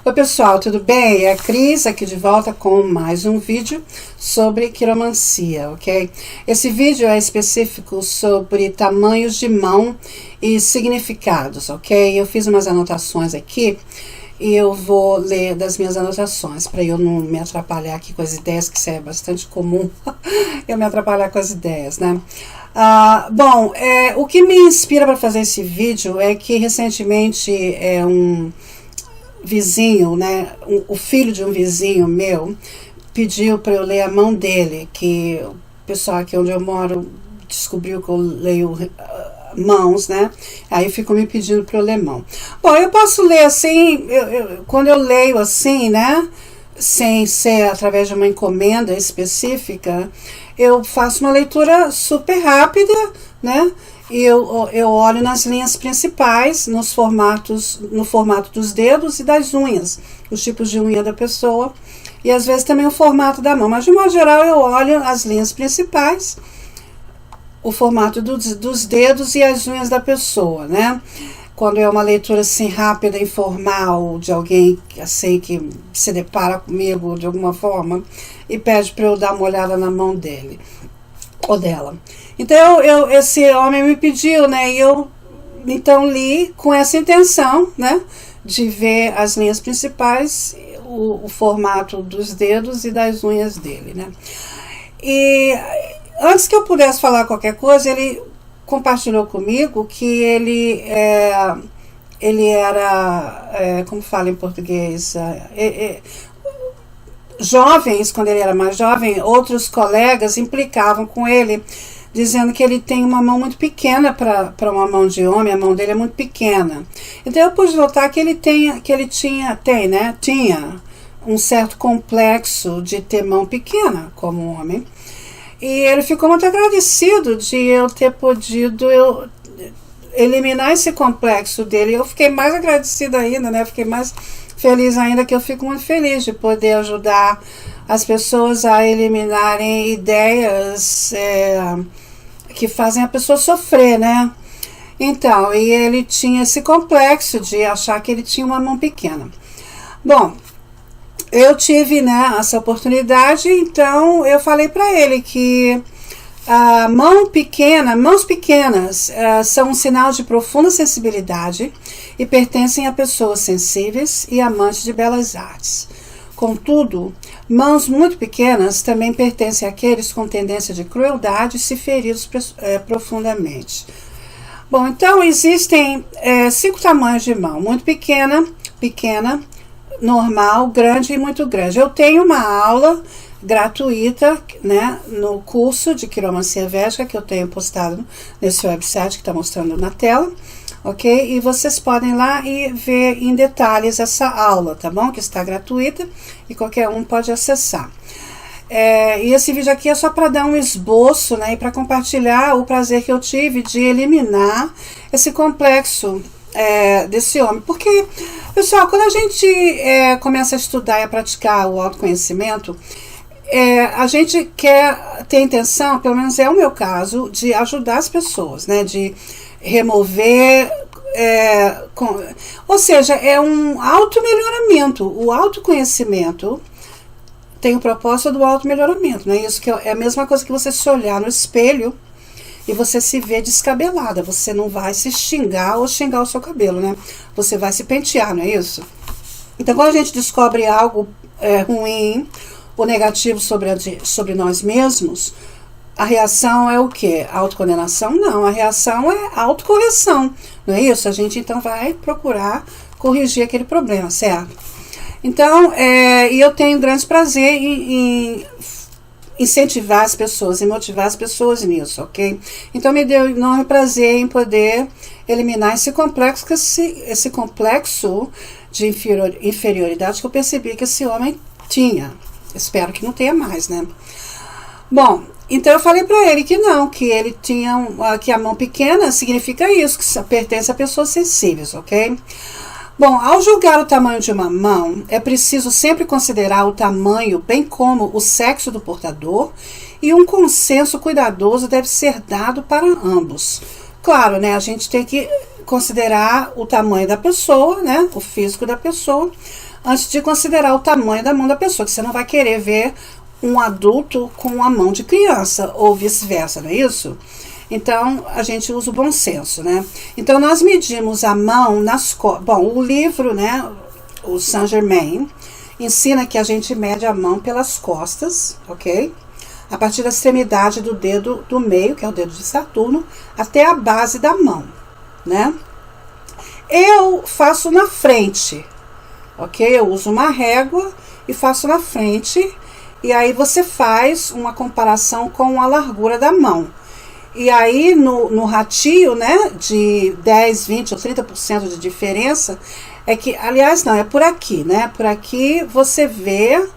Oi pessoal, tudo bem? É a Cris aqui de volta com mais um vídeo sobre quiromancia, ok? Esse vídeo é específico sobre tamanhos de mão e significados, ok? Eu fiz umas anotações aqui e eu vou ler das minhas anotações para eu não me atrapalhar aqui com as ideias, que isso é bastante comum, eu me atrapalhar com as ideias, né? Bom, o que me inspira para fazer esse vídeo é que recentemente um vizinho, né, o filho de um vizinho meu pediu para eu ler a mão dele, que o pessoal aqui onde eu moro descobriu que eu leio mãos, né, aí ficou me pedindo para eu ler mão. Bom, eu posso ler assim, quando eu leio assim, né, sem ser através de uma encomenda específica, eu faço uma leitura super rápida, né, e eu olho nas linhas principais, no formato dos dedos e das unhas, os tipos de unha da pessoa, e às vezes também o formato da mão, mas de modo geral eu olho as linhas principais, o formato dos dedos e as unhas da pessoa, né? Quando é uma leitura assim rápida, informal, de alguém assim que se depara comigo de alguma forma e pede para eu dar uma olhada na mão dele ou dela. Então esse homem me pediu, né, e eu então li com essa intenção, né, de ver as linhas principais, o formato dos dedos e das unhas dele, né. E antes que eu pudesse falar qualquer coisa, ele compartilhou comigo que ele era, como fala em português, jovens, quando ele era mais jovem, outros colegas implicavam com ele, dizendo que ele tem uma mão muito pequena para uma mão de homem, a mão dele é muito pequena. Então eu pude notar que ele tinha um certo complexo de ter mão pequena como homem. E ele ficou muito agradecido de eu ter podido eliminar esse complexo dele. Eu fiquei mais agradecida ainda, né? Fiquei mais feliz ainda, que eu fico muito feliz de poder ajudar as pessoas a eliminarem ideias que fazem a pessoa sofrer, né? Então, e ele tinha esse complexo de achar que ele tinha uma mão pequena. Bom, eu tive, né, essa oportunidade, então eu falei para ele que mãos pequenas são um sinal de profunda sensibilidade e pertencem a pessoas sensíveis e amantes de belas artes. Contudo, mãos muito pequenas também pertencem àqueles com tendência de crueldade se feridos profundamente. Bom, então existem 5 tamanhos de mão: muito pequena, normal, grande e muito grande. Eu tenho uma aula gratuita, né, no curso de quiromancia védica que eu tenho postado nesse website que está mostrando na tela, ok? E vocês podem ir lá e ver em detalhes essa aula, tá bom? Que está gratuita e qualquer um pode acessar. E esse vídeo aqui é só para dar um esboço, né, e para compartilhar o prazer que eu tive de eliminar esse complexo desse homem. Porque, pessoal, quando a gente começa a estudar e a praticar o autoconhecimento, a gente quer ter a intenção, pelo menos é o meu caso, de ajudar as pessoas, né, de remover, ou seja, é um auto-melhoramento. O autoconhecimento tem o propósito do auto-melhoramento, não é isso? Que é a mesma coisa que você se olhar no espelho e você se vê descabelada. Você não vai se xingar ou xingar o seu cabelo, né? Você vai se pentear, não é isso? Então, quando a gente descobre algo ruim ou negativo sobre nós mesmos, a reação é o quê? Autocondenação? Não, a reação é autocorreção, não é isso? A gente então vai procurar corrigir aquele problema, certo? Então, e eu tenho grande prazer em incentivar as pessoas e motivar as pessoas nisso, ok? Então me deu enorme prazer em poder eliminar esse complexo de inferioridade que eu percebi que esse homem tinha. Espero que não tenha mais, né? Bom, então eu falei para ele que não, que ele tinha que a mão pequena significa isso, que pertence a pessoas sensíveis, ok? Bom, ao julgar o tamanho de uma mão, é preciso sempre considerar o tamanho, bem como o sexo do portador, e um consenso cuidadoso deve ser dado para ambos. Claro, né, a gente tem que considerar o tamanho da pessoa, né? O físico da pessoa, antes de considerar o tamanho da mão da pessoa, que você não vai querer ver um adulto com a mão de criança, ou vice-versa, não é isso? Então, a gente usa o bom senso, né? Então, nós medimos a mão nas costas. Bom, o livro, né, o Saint Germain, ensina que a gente mede a mão pelas costas, ok? A partir da extremidade do dedo do meio, que é o dedo de Saturno, até a base da mão, né? Eu faço na frente, ok? Eu uso uma régua e faço na frente, e aí você faz uma comparação com a largura da mão. E aí, no ratio, né, de 10, 20 ou 30% de diferença, é que, aliás, não, é por aqui, né? Por aqui você vê,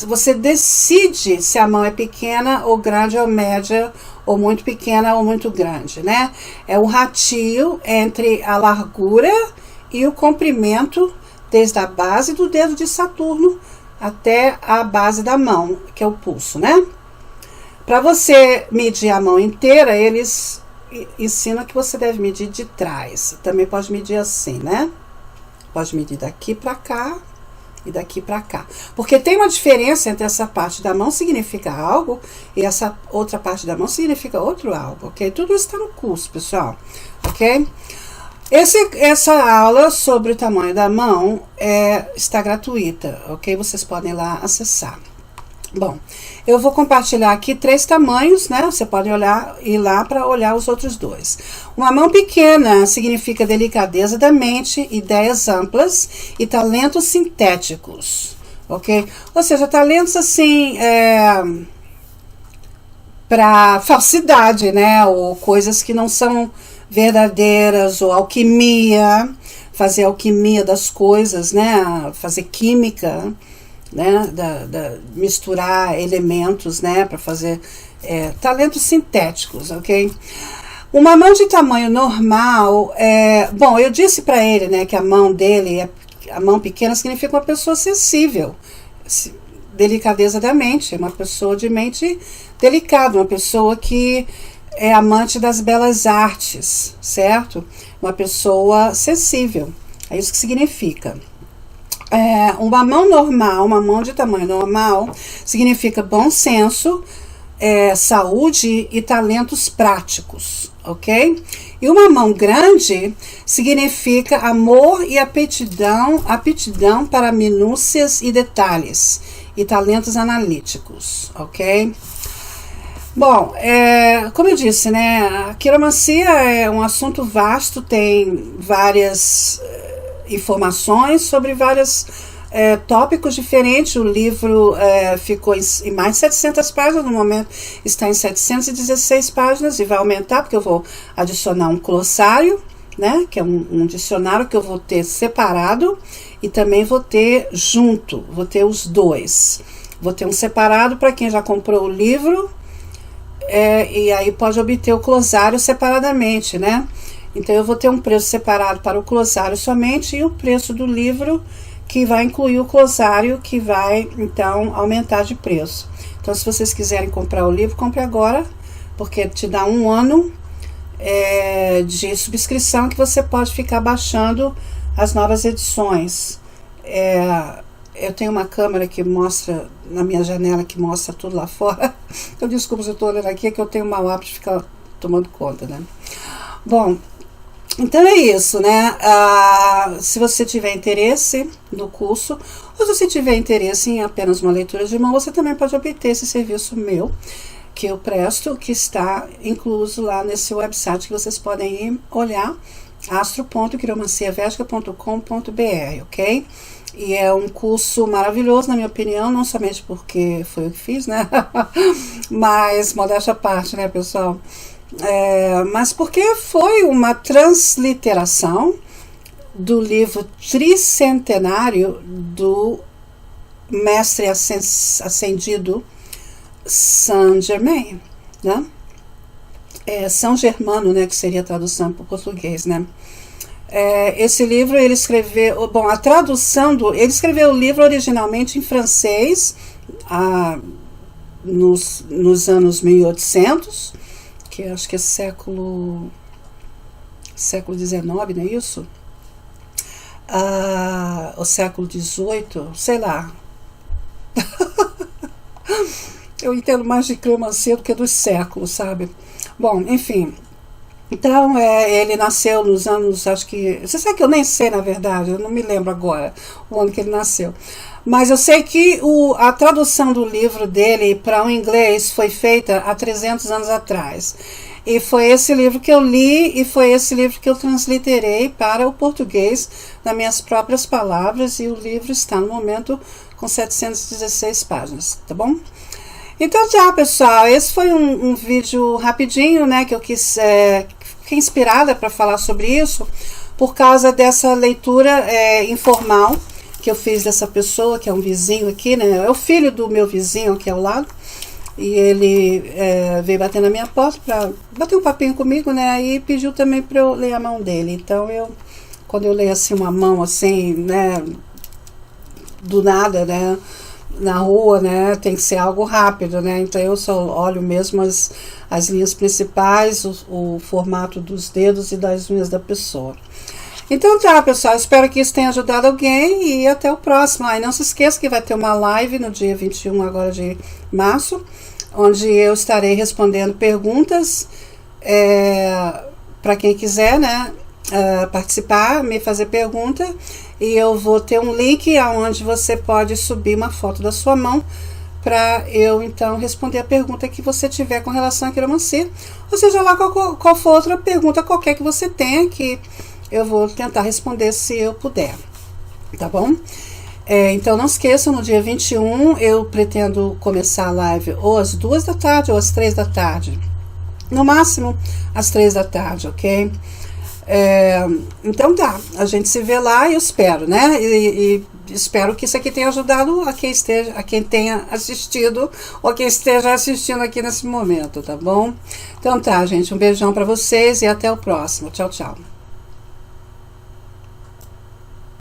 você decide se a mão é pequena ou grande ou média, ou muito pequena ou muito grande, né? É o ratio entre a largura e o comprimento, desde a base do dedo de Saturno até a base da mão, que é o pulso, né? Para você medir a mão inteira, eles ensinam que você deve medir de trás. Também pode medir assim, né? Pode medir daqui para cá e daqui para cá. Porque tem uma diferença entre essa parte da mão significa algo e essa outra parte da mão significa outro algo, ok? Tudo isso está no curso, pessoal, ok? Essa aula sobre o tamanho da mão está gratuita, ok? Vocês podem ir lá acessar. Bom, eu vou compartilhar aqui 3 tamanhos, né? Você pode ir lá para olhar os outros 2. Uma mão pequena significa delicadeza da mente, ideias amplas e talentos sintéticos, ok? Ou seja, talentos assim, para falsidade, né? Ou coisas que não são verdadeiras, ou alquimia, fazer alquimia das coisas, né? Fazer química, né, misturar elementos, né, para fazer talentos sintéticos, ok? Uma mão de tamanho normal, bom, eu disse para ele, né, que a mão dele, a mão pequena significa uma pessoa sensível, delicadeza da mente, uma pessoa de mente delicada, uma pessoa que é amante das belas artes, certo? Uma pessoa sensível, é isso que significa. Uma mão normal, uma mão de tamanho normal, significa bom senso, saúde e talentos práticos, ok? E uma mão grande significa amor e aptidão para minúcias e detalhes, e talentos analíticos, ok? Bom, como eu disse, né, a quiromancia é um assunto vasto, tem várias informações sobre vários tópicos diferentes. O livro ficou em mais de 700 páginas, no momento está em 716 páginas e vai aumentar porque eu vou adicionar um glossário, né, que é um dicionário que eu vou ter separado e também vou ter junto, vou ter os dois. Vou ter um separado para quem já comprou o livro e aí pode obter o glossário separadamente, né? Então, eu vou ter um preço separado para o glossário somente e o preço do livro que vai incluir o glossário, que vai, então, aumentar de preço. Então, se vocês quiserem comprar o livro, compre agora, porque te dá 1 ano de subscrição que você pode ficar baixando as novas edições. Eu tenho uma câmera que mostra, na minha janela, que mostra tudo lá fora. Eu desculpa se eu estou olhando aqui, é que eu tenho mau hábito de ficar tomando conta, né? Bom, então é isso, né? Se você tiver interesse no curso, ou se você tiver interesse em apenas uma leitura de mão, você também pode obter esse serviço meu, que eu presto, que está incluso lá nesse website que vocês podem ir olhar, astro.quiromanciavédica.com.br, ok? E é um curso maravilhoso, na minha opinião, não somente porque foi eu que fiz, né? Mas, modéstia à parte, né, pessoal? Mas porque foi uma transliteração do livro tricentenário do mestre ascendido Saint Germain, né? São Germano, né, que seria a tradução para o português, né? Esse livro ele escreveu, bom, a tradução ele escreveu o livro originalmente em francês, nos anos 1800, que acho que é século século XIX, não é isso? O século XVIII, sei lá. Eu entendo mais de quiromancia do que dos séculos, sabe? Bom, enfim. Então, ele nasceu nos anos, acho que... Você sabe que eu nem sei, na verdade, eu não me lembro agora o ano que ele nasceu. Mas eu sei que a tradução do livro dele para o inglês foi feita há 300 anos atrás. E foi esse livro que eu li e foi esse livro que eu transliterei para o português nas minhas próprias palavras. E o livro está, no momento, com 716 páginas, tá bom? Então, tchau, pessoal. Esse foi um vídeo rapidinho, né, que eu quis... Fiquei inspirada para falar sobre isso por causa dessa leitura informal que eu fiz dessa pessoa, que é um vizinho aqui, né? É o filho do meu vizinho aqui ao lado. E ele veio bater na minha porta para bater um papinho comigo, né? E pediu também para eu ler a mão dele. Então, quando eu leio assim uma mão assim, né, do nada, né, na rua, né, tem que ser algo rápido, né? Então eu só olho mesmo as linhas principais, o formato dos dedos e das unhas da pessoa. Então tá, pessoal, espero que isso tenha ajudado alguém e até o próximo. E não se esqueça que vai ter uma live no dia 21 agora de março, onde eu estarei respondendo perguntas para quem quiser, né, participar, me fazer pergunta, e eu vou ter um link onde você pode subir uma foto da sua mão para eu então responder a pergunta que você tiver com relação à quiromancia, ou seja lá qual for outra pergunta qualquer que você tenha, que eu vou tentar responder se eu puder, tá bom? Então não esqueçam, no dia 21 eu pretendo começar a live ou às 2 da tarde ou às 3 da tarde, no máximo às 3 da tarde, ok? Então tá, a gente se vê lá e eu espero, né? E espero que isso aqui tenha ajudado a quem tenha assistido ou quem esteja assistindo aqui nesse momento, tá bom? Então tá, gente, um beijão para vocês e até o próximo. Tchau, tchau.